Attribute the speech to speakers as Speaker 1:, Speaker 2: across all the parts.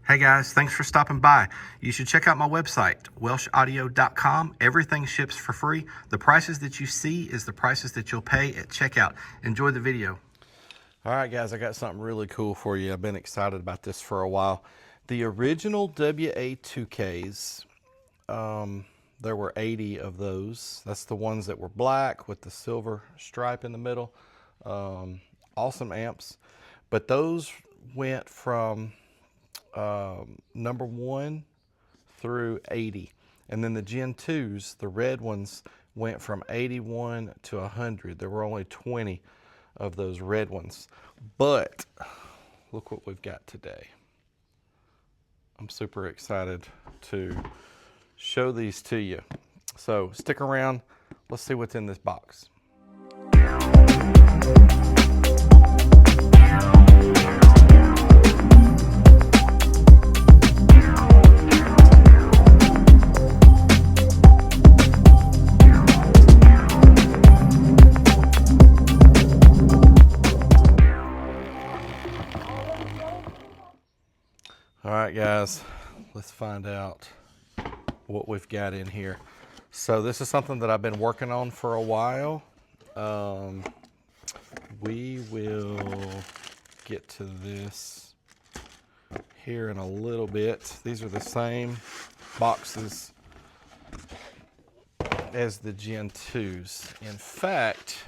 Speaker 1: Hey guys, thanks for stopping by. You should check out my website, welshaudio.com. Everything ships for free. The prices that you see is the prices that you'll pay at checkout. Enjoy the video.
Speaker 2: All right, guys, I got something really cool for you. I've been excited about this for a while. The original WA-2Ks, there were 80 of those. That's the ones that were black with the silver stripe in the middle. Awesome amps. But those went from number 1 through 80. And then the Gen 2s, the red ones, went from 81 to 100. There were only 20 of those red ones. But look what we've got today. I'm super excited to show these to you. So stick around. Let's see what's in this box. All right, guys, let's find out what we've got in here. So this is something that I've been working on for a while. We will get to this here in a little bit. These are the same boxes as the Gen 2s. In fact,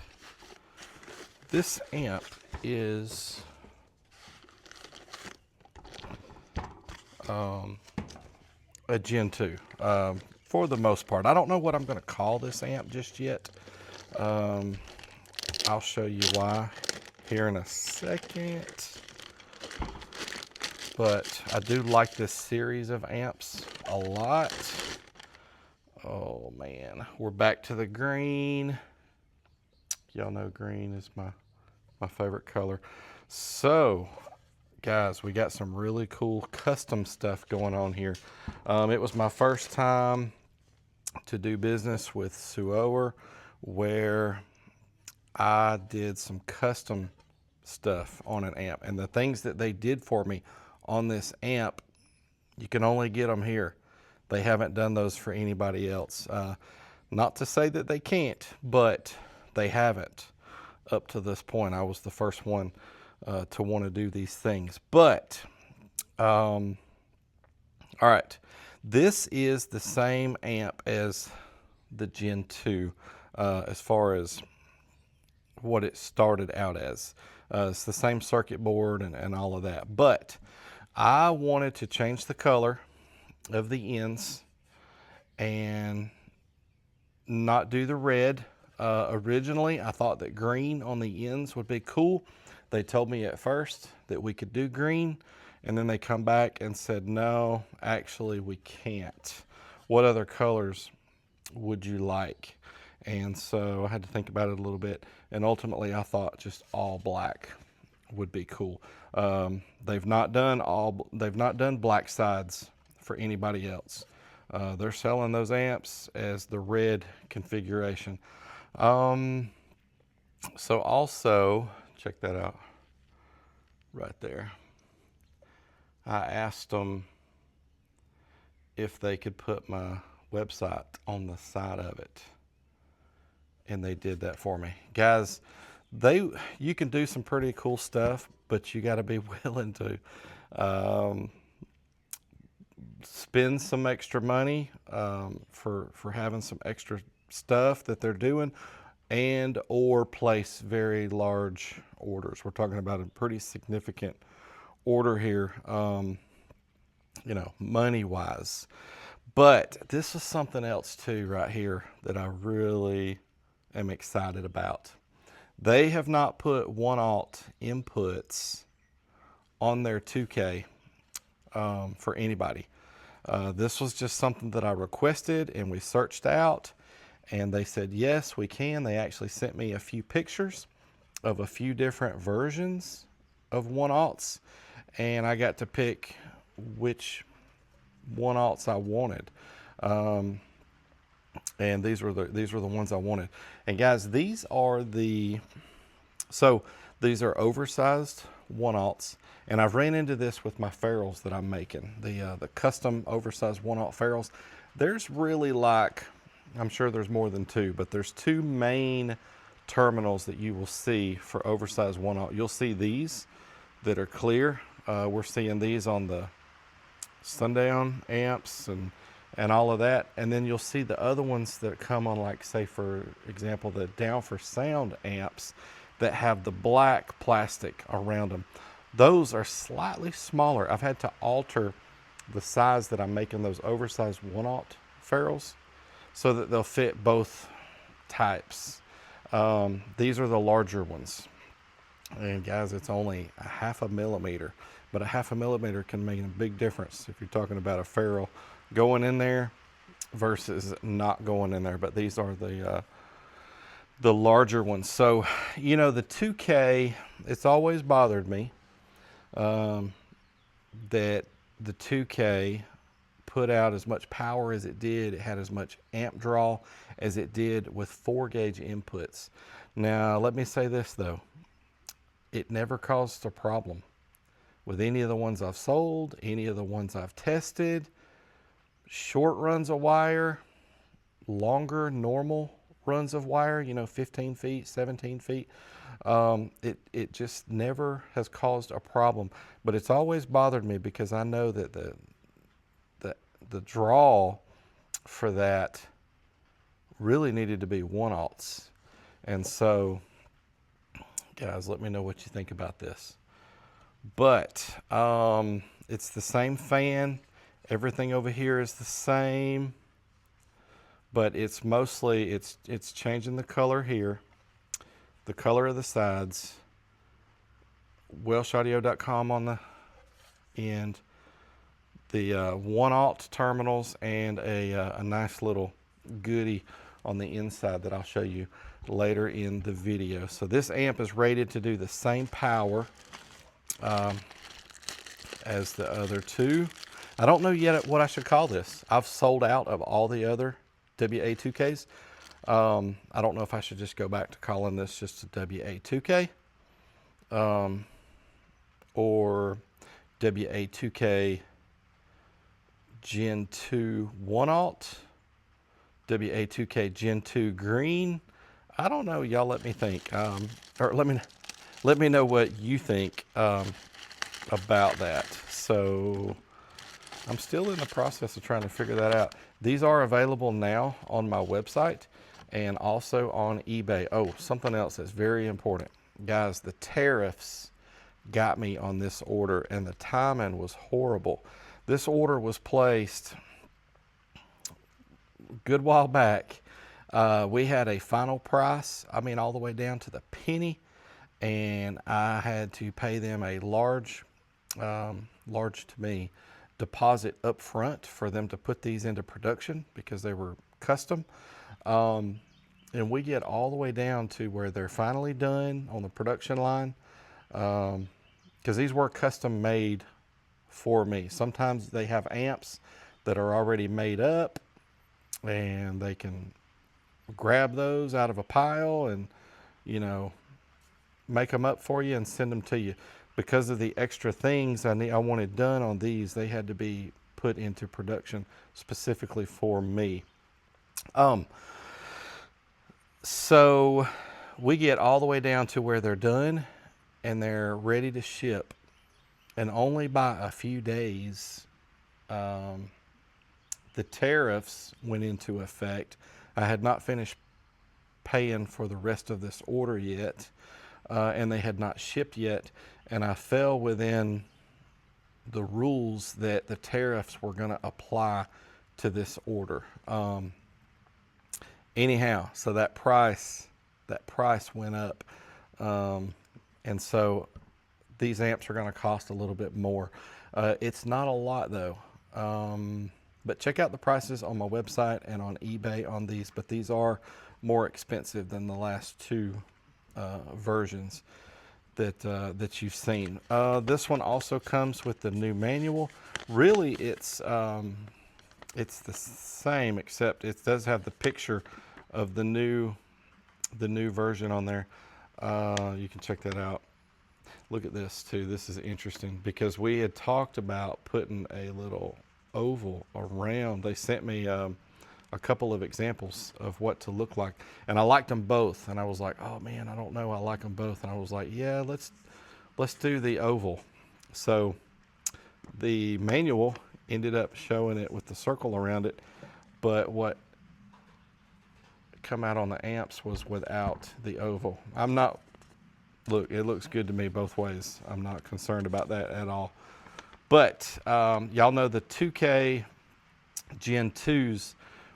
Speaker 2: this amp is a Gen 2 for the most part. I don't know what I'm going to call this amp just yet. I'll show you why here in a second. But I do like this series of amps a lot. Oh man, we're back to the green. Y'all know green is my favorite color. So guys, we got some really cool custom stuff going on here. It was my first time to do business with Suoer, where I did some custom stuff on an amp. And the things that they did for me on this amp, you can only get them here. They haven't done those for anybody else. Not to say that they can't, but they haven't up to this point. I was the first one to want to do these things. But, all right, this is the same amp as the Gen 2 as far as what it started out as. It's the same circuit board and all of that. But I wanted to change the color of the ends and not do the red. Originally, I thought that green on the ends would be cool. They told me at first that we could do green, and then they come back and said, no, actually we can't. What other colors would you like? And so I had to think about it a little bit, and ultimately I thought just all black would be cool. They've not done black sides for anybody else. They're selling those amps as the red configuration. So also, check that out right there. I asked them if they could put my website on the side of it, and they did that for me. Guys, you can do some pretty cool stuff, but you got to be willing to spend some extra money for having some extra stuff that they're doing, and or place very large orders. We're talking about a pretty significant order here, you know, money wise. But this is something else too right here that I really am excited about. They have not put 1-aught inputs on their 2K for anybody. This was just something that I requested, and we searched out, and they said, yes, we can. They actually sent me a few pictures of a few different versions of 1-aughts, and I got to pick which 1-aughts I wanted. And these were the ones I wanted. And guys, these are oversized 1/0s, and I've ran into this with my ferrules that I'm making, the custom oversized 1/0 ferrules. There's really, like, I'm sure there's more than two, but there's two main terminals that you will see for oversized 1/0. You'll see these that are clear. We're seeing these on the sundown amps and all of that, and then you'll see the other ones that come on, like, say for example, the down for sound amps that have the black plastic around them. Those are slightly smaller. I've had to alter the size that I'm making those oversized 1/0 ferrules so that they'll fit both types. These are the larger ones, and guys, it's only a 1/2 millimeter, but a 1/2 millimeter can make a big difference if you're talking about a ferrule going in there versus not going in there. But these are the larger ones. So, you know, the 2K, it's always bothered me that the 2K put out as much power as it did. It had as much amp draw as it did with 4-gauge inputs. Now, let me say this though. It never caused a problem with any of the ones I've sold, any of the ones I've tested. Short runs of wire, longer normal runs of wire, you know, 15 feet, 17 feet. It just never has caused a problem, but it's always bothered me because I know that the draw for that really needed to be 1/0s. And so, guys, let me know what you think about this. But it's the same fan. Everything over here is the same, but it's mostly, it's changing the color here, the color of the sides, WelshAudio.com on the end, the 1/0 terminals, and a nice little goodie on the inside that I'll show you later in the video. So this amp is rated to do the same power as the other two. I don't know yet what I should call this. I've sold out of all the other WA-2Ks. I don't know if I should just go back to calling this just a WA-2K or WA-2K Gen 2 1/0, WA-2K Gen 2 green. I don't know. Y'all let me think. Or let me know what you think about that. So I'm still in the process of trying to figure that out. These are available now on my website and also on eBay. Oh, something else that's very important. Guys, the tariffs got me on this order, and the timing was horrible. This order was placed a good while back. We had a final price, I mean all the way down to the penny, and I had to pay them a large to me deposit up front for them to put these into production because they were custom. And we get all the way down to where they're finally done on the production line, because these were custom made for me. Sometimes they have amps that are already made up and they can grab those out of a pile and, you know, make them up for you and send them to you. Because of the extra things I wanted done on these, they had to be put into production specifically for me. So we get all the way down to where they're done and they're ready to ship. And only by a few days, the tariffs went into effect. I had not finished paying for the rest of this order yet, and they had not shipped yet. And I fell within the rules that the tariffs were going to apply to this order. Anyhow, so that price went up. And so these amps are going to cost a little bit more. It's not a lot though. But check out the prices on my website and on eBay on these, but these are more expensive than the last two versions that you've seen. This one also comes with the new manual. Really, it's the same, except it does have the picture of the new version on there. You can check that out. Look at this too. This is interesting because we had talked about putting a little oval around. They sent me a couple of examples of what to look like, and I liked them both. And I was like, oh man, I don't know, I like them both. And I was like, yeah, let's do the oval. So the manual ended up showing it with the circle around it, but what come out on the amps was without the oval. I'm not, look, it looks good to me both ways. I'm not concerned about that at all. But y'all know the 2K Gen 2s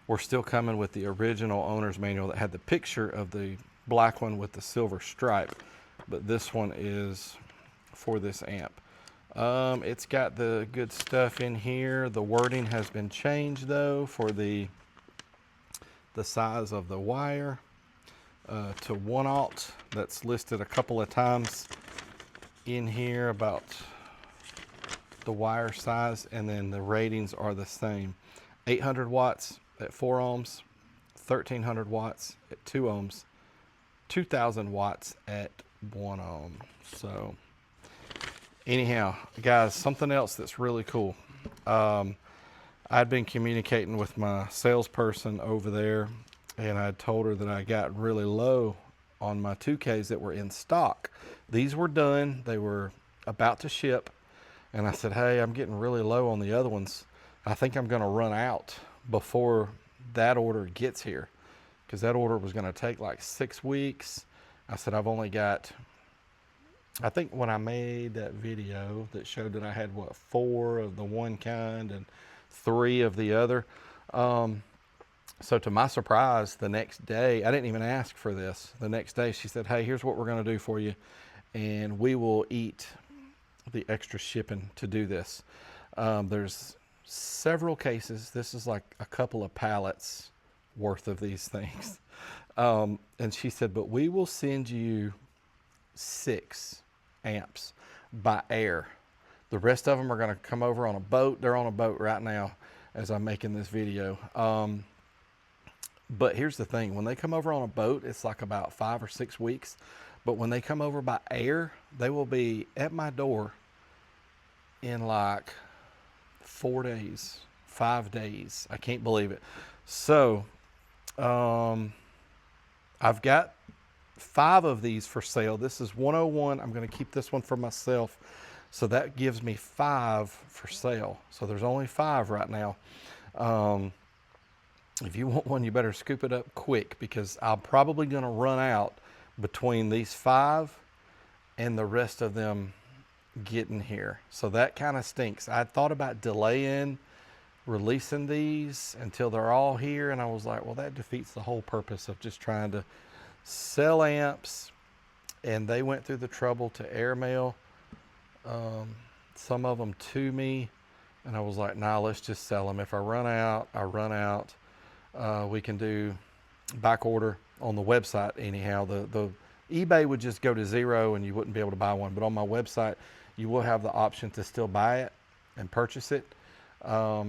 Speaker 2: were still coming with the original owner's manual that had the picture of the black one with the silver stripe. But this one is for this amp. It's got the good stuff in here. The wording has been changed though for the size of the wire to 1/0. That's listed a couple of times in here about the wire size, and then the ratings are the same. 800 watts at 4 ohms, 1300 watts at 2 ohms, 2000 watts at 1 ohm. So anyhow, guys, something else that's really cool. I'd been communicating with my salesperson over there, and I told her that I got really low on my 2Ks that were in stock. These were done. They were about to ship. And I said, hey, I'm getting really low on the other ones. I think I'm going to run out before that order gets here, because that order was going to take like 6 weeks. I said, I've only got, I think when I made that video that showed that I had, what, 4 of the one kind and 3 of the other. So to my surprise, the next day, I didn't even ask for this. The next day she said, hey, here's what we're going to do for you, and we will eat the extra shipping to do this. There's several cases. This is like a couple of pallets worth of these things. And she said, but we will send you 6 amps by air. The rest of them are going to come over on a boat. They're on a boat right now as I'm making this video. But here's the thing. When they come over on a boat, it's like about 5 or 6 weeks. But when they come over by air, they will be at my door in like 4 days, 5 days. I can't believe it. So I've got 5 of these for sale. This is 101. I'm going to keep this one for myself. So that gives me 5 for sale. So there's only 5 right now. If you want one, you better scoop it up quick, because I'm probably going to run out between these 5 and the rest of them getting here. So that kind of stinks. I thought about delaying releasing these until they're all here, and I was like, well, that defeats the whole purpose of just trying to sell amps. And they went through the trouble to airmail some of them to me, and I was like, nah, let's just sell them. If I run out, I run out. We can do back order on the website anyhow. The eBay would just go to 0 and you wouldn't be able to buy one, but on my website you will have the option to still buy it and purchase it, but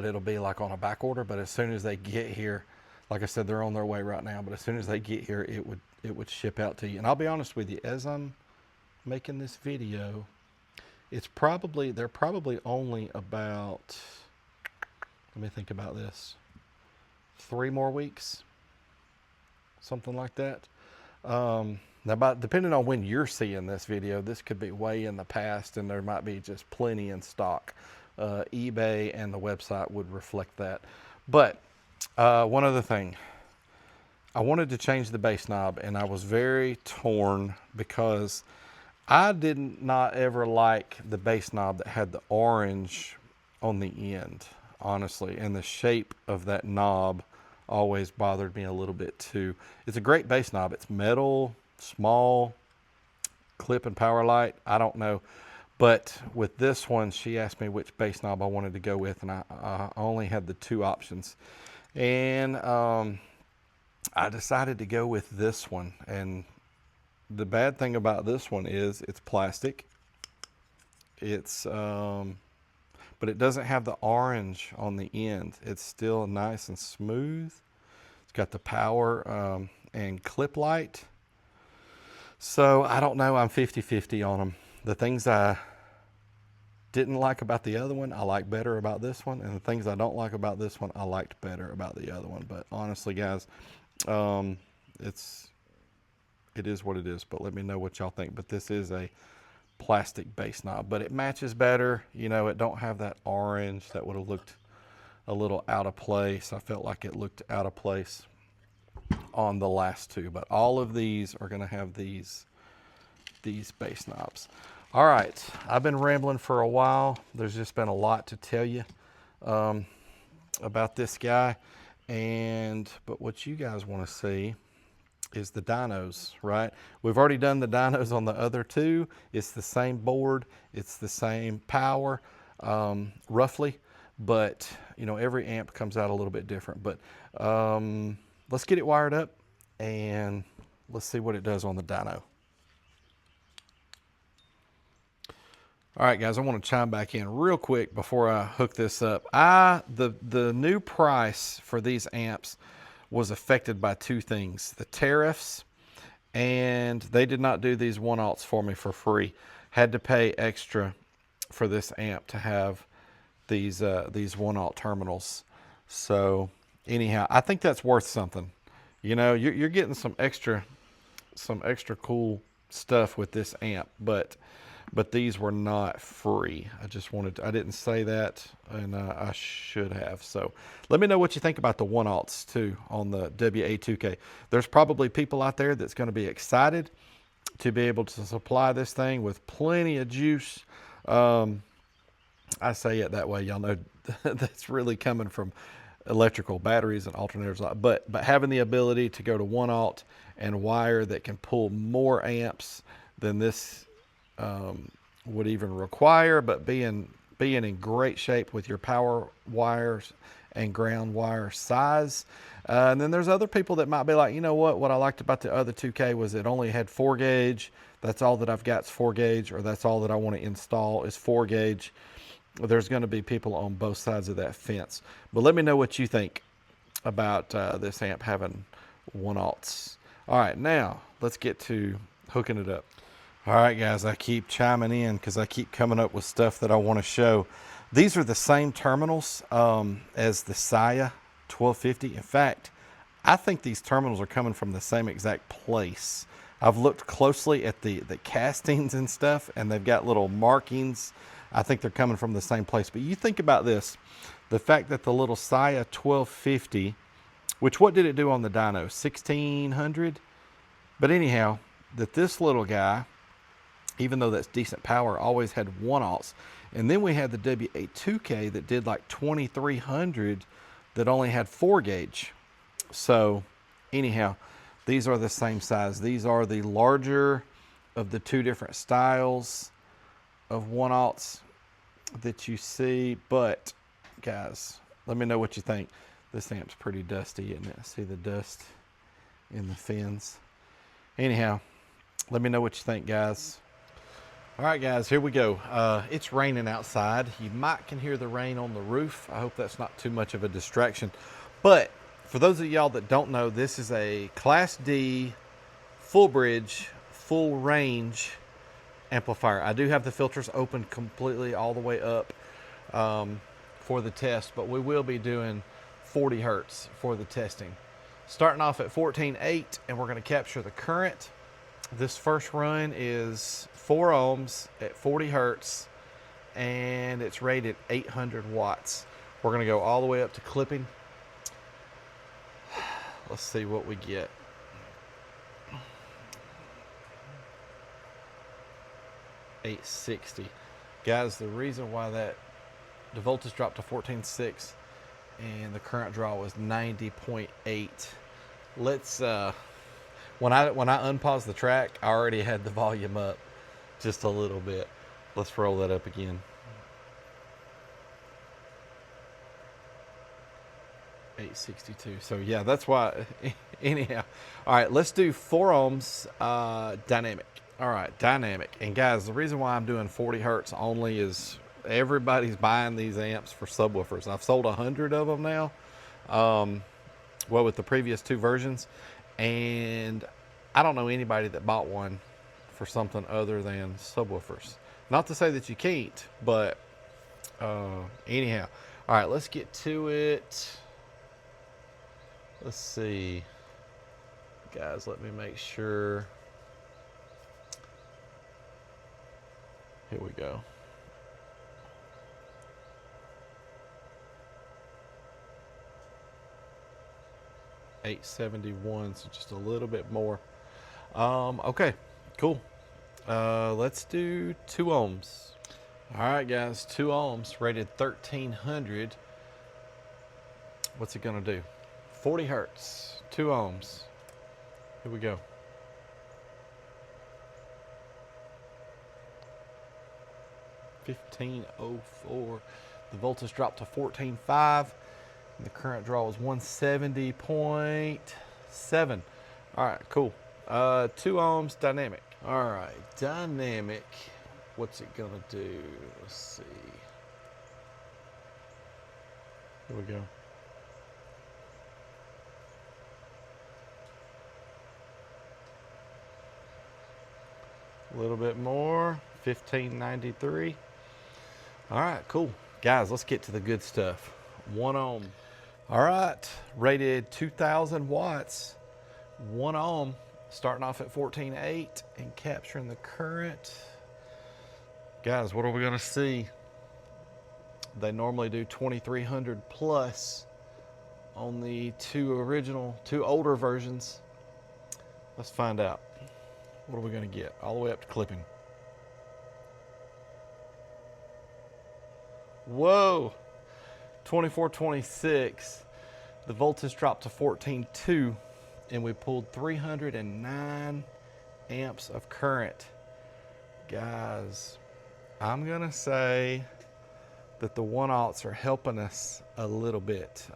Speaker 2: it'll be like on a back order. But as soon as they get here, like I said, they're on their way right now, but as soon as they get here, it would ship out to you. And I'll be honest with you, as I'm making this video, they're probably only about, let me think about this, 3 more weeks, something like that. Now, depending on when you're seeing this video, this could be way in the past, and there might be just plenty in stock. eBay and the website would reflect that. But one other thing, I wanted to change the bass knob, and I was very torn because I did not ever like the bass knob that had the orange on the end, honestly, and the shape of that knob always bothered me a little bit too. It's a great bass knob. It's metal, small, clip and power light. I don't know. But with this one, she asked me which bass knob I wanted to go with, and I only had the 2 options. And I decided to go with this one. And the bad thing about this one is it's plastic. It's but it doesn't have the orange on the end. It's still nice and smooth. It's got the power and clip light. So I don't know, I'm 50-50 on them. The things I didn't like about the other one, I like better about this one. And the things I don't like about this one, I liked better about the other one. But honestly, guys, it is what it is. But let me know what y'all think. But this is a plastic bass knob, but it matches better. You know, it don't have that orange that would have looked a little out of place. I felt like it looked out of place on the last two, but all of these are going to have these bass knobs. All right, I've been rambling for a while. There's just been a lot to tell you about this guy, but what you guys want to see is the dynos, right? We've already done the dynos on the other two. It's the same board, it's the same power, roughly, but you know, every amp comes out a little bit different. But let's get it wired up and let's see what it does on the dyno. All right, guys, I want to chime back in real quick before I hook this up. The new price for these amps was affected by two things: the tariffs, and they did not do these 1-aughts for me for free. Had to pay extra for this amp to have these 1-aught terminals. So anyhow, I think that's worth something. You know, you're getting some extra cool stuff with this amp, but these were not free. I didn't say that, and I should have. So let me know what you think about the 1-aughts too on the WA-2K. There's probably people out there that's going to be excited to be able to supply this thing with plenty of juice. I say it that way, y'all know that's really coming from electrical batteries and alternators, but having the ability to go to 1-aught and wire that can pull more amps than this would even require, but being in great shape with your power wires and ground wire size. And then there's other people that might be like, you know what I liked about the other 2K was it only had 4 gauge. That's all that I've got is 4 gauge, or that's all that I want to install is 4 gauge. There's going to be people on both sides of that fence. But let me know what you think about this amp having 1-aughts. All right, now let's get to hooking it up. All right, guys, I keep chiming in because I keep coming up with stuff that I want to show. These are the same terminals as the Saya 1250. In fact, I think these terminals are coming from the same exact place. I've looked closely at the castings and stuff, and they've got little markings. I think they're coming from the same place. But you think about this, the fact that the little Saya 1250, which what did it do on the dyno? 1600? But anyhow, that this little guy, even though that's decent power, always had 1-aughts. And then we had the WA-2K that did like 2300 that only had 4 gauge. So anyhow, these are the same size. These are the larger of the two different styles of 1-aughts that you see. But guys, let me know what you think. This amp's pretty dusty, isn't it? See the dust in the fins. Anyhow, let me know what you think, guys. All right, guys, here we go. It's raining outside. You might can hear the rain on the roof. I hope that's not too much of a distraction. But for those of y'all that don't know, this is a Class D full bridge, full range amplifier. I do have the filters open completely all the way up for the test, but we will be doing 40 hertz for the testing. Starting off at 14.8, and we're going to capture the current. This first run is 4 ohms at 40 hertz, and it's rated 800 watts. We're going to go all the way up to clipping. Let's see what we get. $860. Guys, the reason why the voltage dropped to 14.6 and the current draw was 90.8. Let's when I unpause the track, I already had the volume up just a little bit. Let's roll that up again. $862. So yeah, that's why. Anyhow, all right, let's do 4 ohms dynamic. All right, dynamic. And guys, the reason why I'm doing 40 hertz only is everybody's buying these amps for subwoofers. I've sold 100 of them now. Well, with the previous 2 versions, and I don't know anybody that bought one for something other than subwoofers. Not to say that you can't, but anyhow. All right, let's get to it. Let's see. Guys, let me make sure. Here we go. $871, so just a little bit more. Okay, cool. Let's do 2 ohms. All right, guys, 2 ohms, rated 1300. What's it gonna do? 40 hertz, 2 ohms. Here we go. $15.04. The voltage dropped to 14.5. And the current draw was 170.7. All right, cool. 2 ohms, dynamic. All right, dynamic. What's it gonna do? Let's see. Here we go. A little bit more, 1593. All right, cool. Guys, let's get to the good stuff. 1 ohm. All right, rated 2000 watts. 1 ohm, starting off at 14.8 and capturing the current. Guys, what are we gonna see? They normally do 2300 plus on the two older versions. Let's find out. What are we gonna get? All the way up to clipping. Whoa, 2426. The voltage dropped to 14.2 and we pulled 309 amps of current. Guys, I'm gonna say that the 1-aughts are helping us a little bit.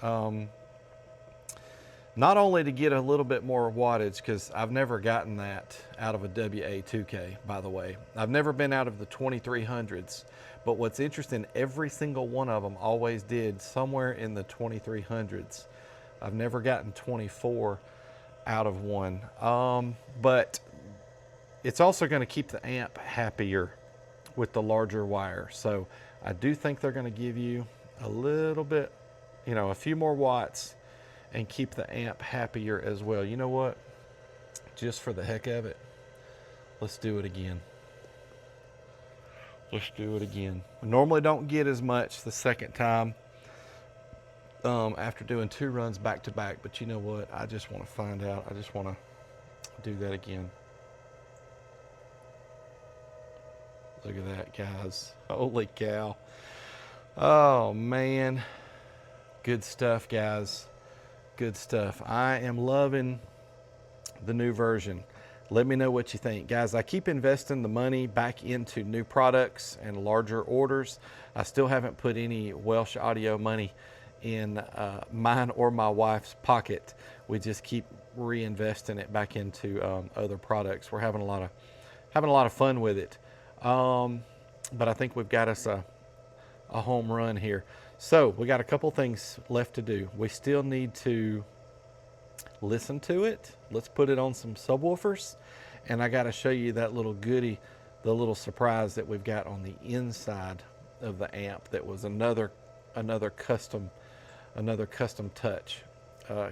Speaker 2: Not only to get a little bit more wattage, because I've never gotten that out of a WA-2K, by the way. I've never been out of the 2300s, but what's interesting, every single one of them always did somewhere in the 2300s. I've never gotten 24 out of one. But it's also going to keep the amp happier with the larger wire. So I do think they're going to give you a little bit, a few more watts and keep the amp happier as well. You know what? Just for the heck of it, let's do it again. Let's do it again. I normally don't get as much the second time after doing 2 runs back to back, but you know what? I just want to find out. I just want to do that again. Look at that, guys. Holy cow. Oh, man. Good stuff, guys. Good stuff. I am loving the new version. Let me know what you think. Guys, I keep investing the money back into new products and larger orders. I still haven't put any Welsh Audio money in mine or my wife's pocket. We just keep reinvesting it back into other products. We're having a lot of fun with it. But I think we've got us a home run here. So we got a couple things left to do. We still need to listen to it. Let's put it on some subwoofers. And I got to show you that little goodie, the little surprise that we've got on the inside of the amp. That was another custom touch.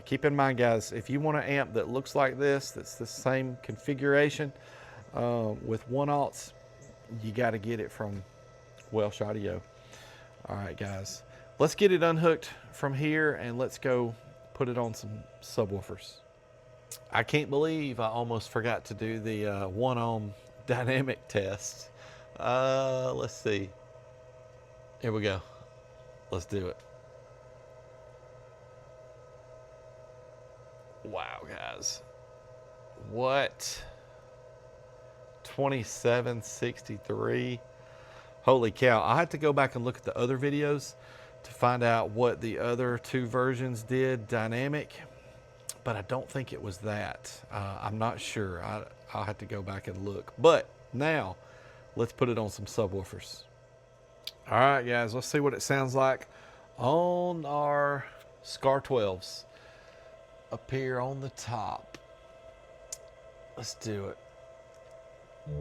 Speaker 2: Keep in mind, guys, if you want an amp that looks like this, that's the same configuration with 1-aughts, you got to get it from Welsh Audio. All right, guys, let's get it unhooked from here and let's go put it on some subwoofers. I can't believe I almost forgot to do the 1 ohm dynamic test. Let's see. Here we go. Let's do it. Wow, guys. What? 2763. Holy cow. I had to go back and look at the other videos to find out what the other 2 versions did dynamic, but I don't think it was that. I'm not sure. I'll have to go back and look. But now let's put it on some subwoofers. All right, guys, let's see what it sounds like on our Scar 12s up here on the top. Let's do it. All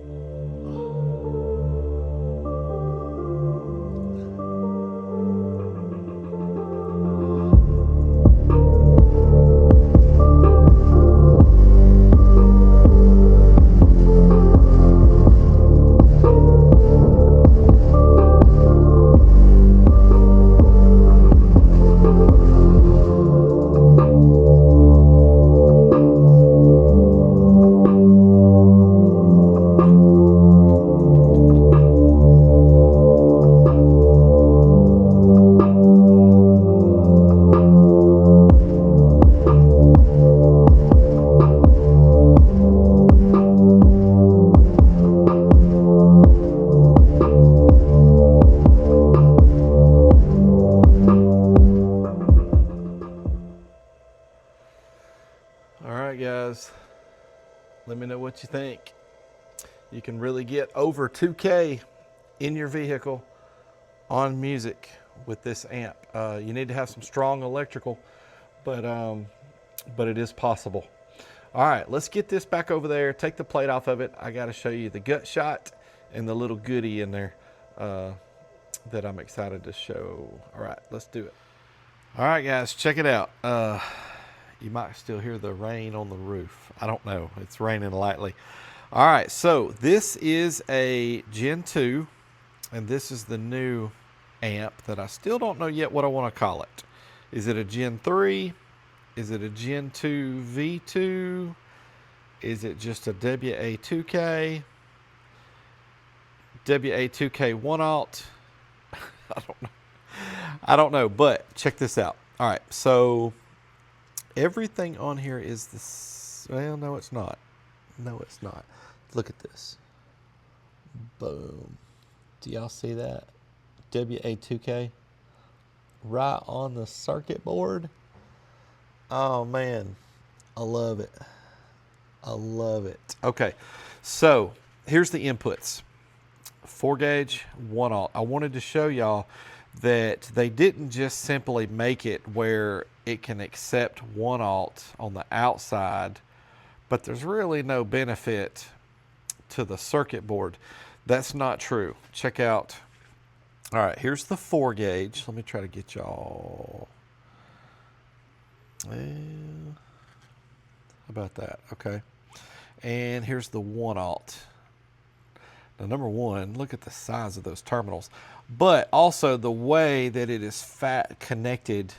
Speaker 2: right, guys, let me know what you think. You can really get over 2K in your vehicle on music with this amp. You need to have some strong electrical, but it is possible. All right, let's get this back over there. Take the plate off of it. I got to show you the gut shot and the little goodie in there that I'm excited to show. All right, let's do it. All right, guys, check it out. You might still hear the rain on the roof. I don't know. It's raining lightly. All right, so this is a Gen 2, and this is the new amp that I still don't know yet what I want to call it. Is it a Gen 3? Is it a Gen 2 V2? Is it just a WA-2K? WA-2K 1-alt? I don't know, but check this out. All right, so everything on here is this. Well, no, it's not. No, it's not. Look at this. Boom. Do y'all see that? WA-2K right on the circuit board. Oh, man. I love it. I love it. Okay, so here's the inputs. 4-gauge, 1-alt. I wanted to show y'all that they didn't just simply make it where it can accept 1-alt on the outside, but there's really no benefit to the circuit board. That's not true. Check out. All right, here's the 4-gauge. Let me try to get y'all. How about that? Okay. And here's the 1-alt. Now, number one, look at the size of those terminals, but also the way that it is connected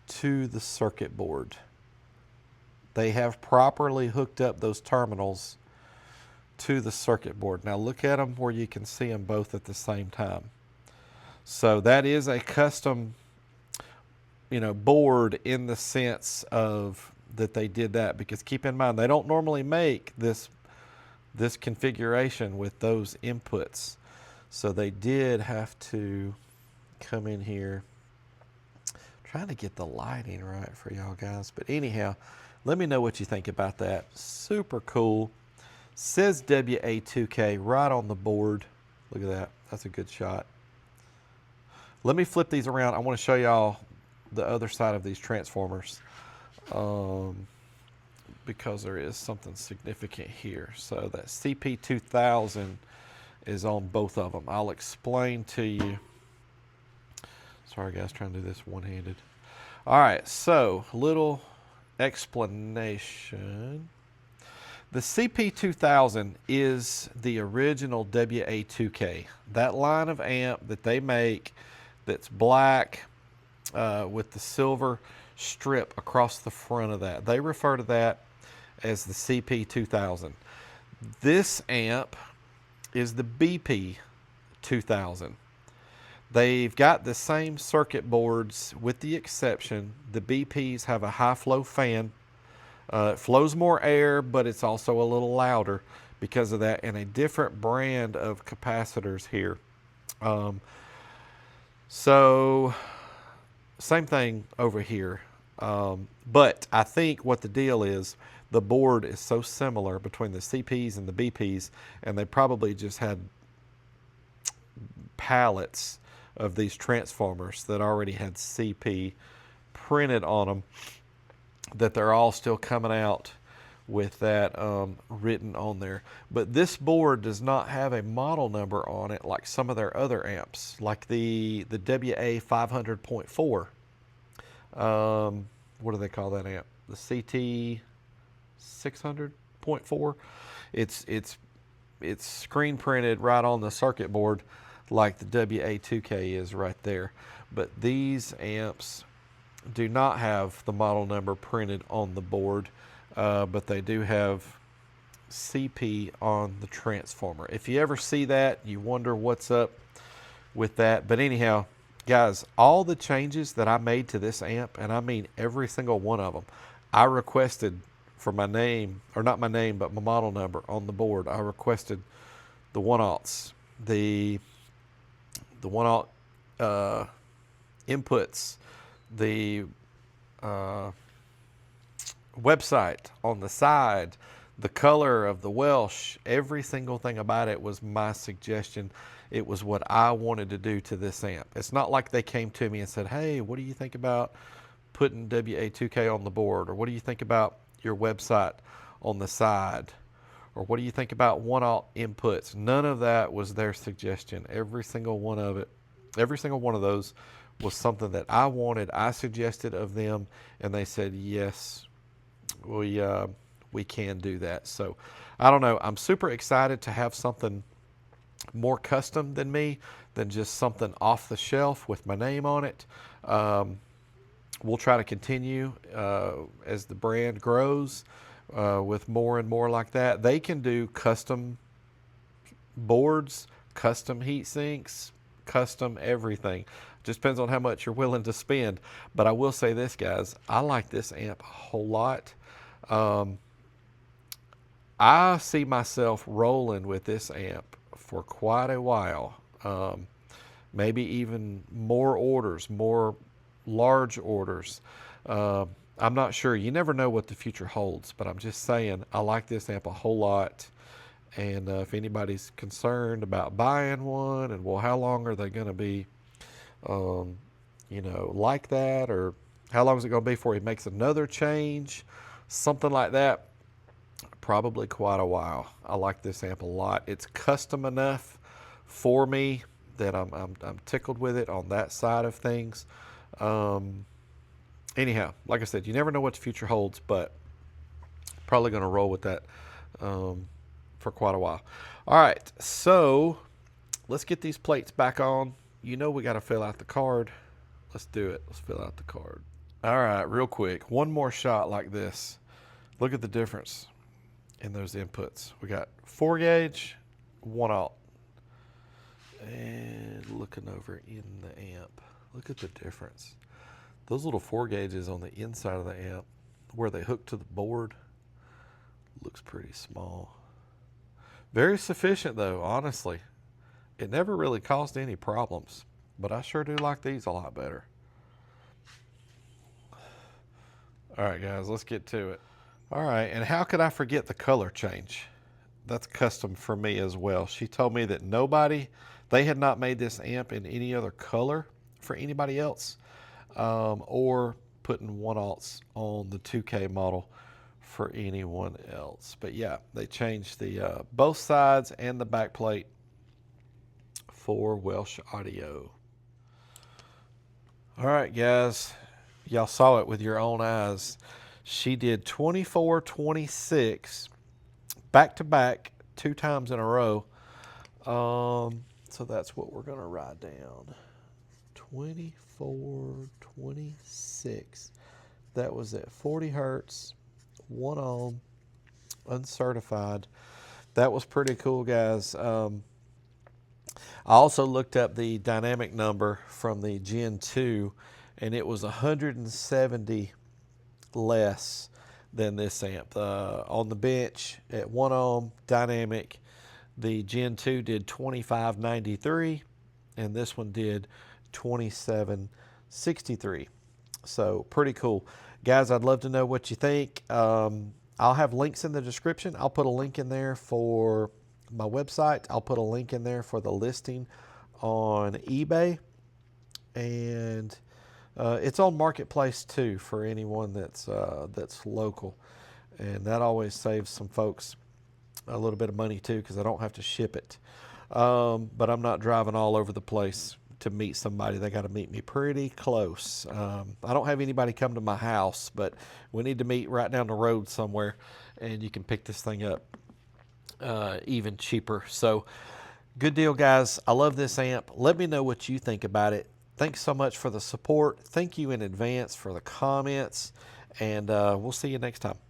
Speaker 2: to the circuit board. They have properly hooked up those terminals to the circuit board. Now look at them where you can see them both at the same time. So that is a custom, board in the sense of that they did that, because keep in mind, they don't normally make this configuration with those inputs. So they did have to come in here. Trying to get the lighting right for y'all guys. But anyhow, let me know what you think about that. Super cool. Says WA-2K right on the board. Look at that. That's a good shot. Let me flip these around. I want to show y'all the other side of these transformers. Because there is something significant here. So that CP2000 is on both of them. I'll explain to you. Sorry guys, trying to do this one-handed. All right, so little explanation. The CP2000 is the original WA-2K. That line of amp that they make that's black with the silver strip across the front of that. They refer to that as the CP2000. This amp is the BP2000. They've got the same circuit boards with the exception the BPs have a high flow fan. It flows more air, but it's also a little louder because of that, and a different brand of capacitors here. So same thing over here. But I think what the deal is, the board is so similar between the CPs and the BPs, and they probably just had pallets of these transformers that already had CP printed on them, that they're all still coming out with that written on there. But this board does not have a model number on it like some of their other amps, like the WA-500.4. What do they call that amp? The CT 600.4. It's screen printed right on the circuit board like the WA-2K is right there. But these amps do not have the model number printed on the board, but they do have CP on the transformer. If you ever see that, you wonder what's up with that. But anyhow, guys, all the changes that I made to this amp, and I mean every single one of them, I requested for my name, or not my name, but my model number on the board. I requested the 1-aughts, the 1-aught inputs, the website on the side, the color of the Welsh, every single thing about it was my suggestion. It was what I wanted to do to this amp. It's not like they came to me and said, hey, what do you think about putting WA-2K on the board? Or what do you think about your website on the side? Or what do you think about 1-aught inputs? None of that was their suggestion. Every single one of those was something that I wanted, I suggested of them, and they said, yes, we can do that. So I don't know. I'm super excited to have something more custom than me, than just something off the shelf with my name on it. We'll try to continue as the brand grows with more and more like that. They can do custom boards, custom heat sinks, custom everything. Just depends on how much you're willing to spend. But I will say this, guys, I like this amp a whole lot. I see myself rolling with this amp for quite a while. Maybe even more orders, more large orders. I'm not sure. You never know what the future holds, but I'm just saying I like this amp a whole lot. And if anybody's concerned about buying one, and well, how long are they going to be, like that, or how long is it going to be before he makes another change, something like that? Probably quite a while. I like this amp a lot. It's custom enough for me that I'm tickled with it on that side of things. Anyhow, like I said, you never know what the future holds, but probably going to roll with that for quite a while. All right, so let's get these plates back on. You know we got to fill out the card. Let's do it. Let's fill out the card. All right, real quick. One more shot like this. Look at the difference in those inputs. We got 4-gauge, 1-aught. And looking over in the amp, look at the difference. Those little 4-gauges on the inside of the amp, where they hook to the board, looks pretty small. Very sufficient though, honestly. It never really caused any problems, but I sure do like these a lot better. All right, guys, let's get to it. All right, and how could I forget the color change? That's custom for me as well. She told me that they had not made this amp in any other color for anybody else, or putting 1-aughts on the 2K model for anyone else. But yeah, they changed the both sides and the back plate for Welsh Audio. All right, guys, y'all saw it with your own eyes. She did 24, 26 back to back 2 times in a row. So that's what we're going to write down. 24, 26. That was at 40 hertz, 1 ohm, uncertified. That was pretty cool, guys. I also looked up the dynamic number from the Gen 2, and it was 170 less than this amp. On the bench at 1 ohm dynamic, the Gen 2 did 2593, and this one did 2763. So pretty cool. Guys, I'd love to know what you think. I'll have links in the description. I'll put a link in there for my website. I'll put a link in there for the listing on eBay. And it's on Marketplace too for anyone that's local. and that always saves some folks a little bit of money too, because I don't have to ship it. But I'm not driving all over the place to meet somebody. They got to meet me pretty close. I don't have anybody come to my house, but we need to meet right down the road somewhere, and you can pick this thing up even cheaper. So good deal, guys. I love this amp. Let me know what you think about it. Thanks so much for the support. Thank you in advance for the comments, and we'll see you next time.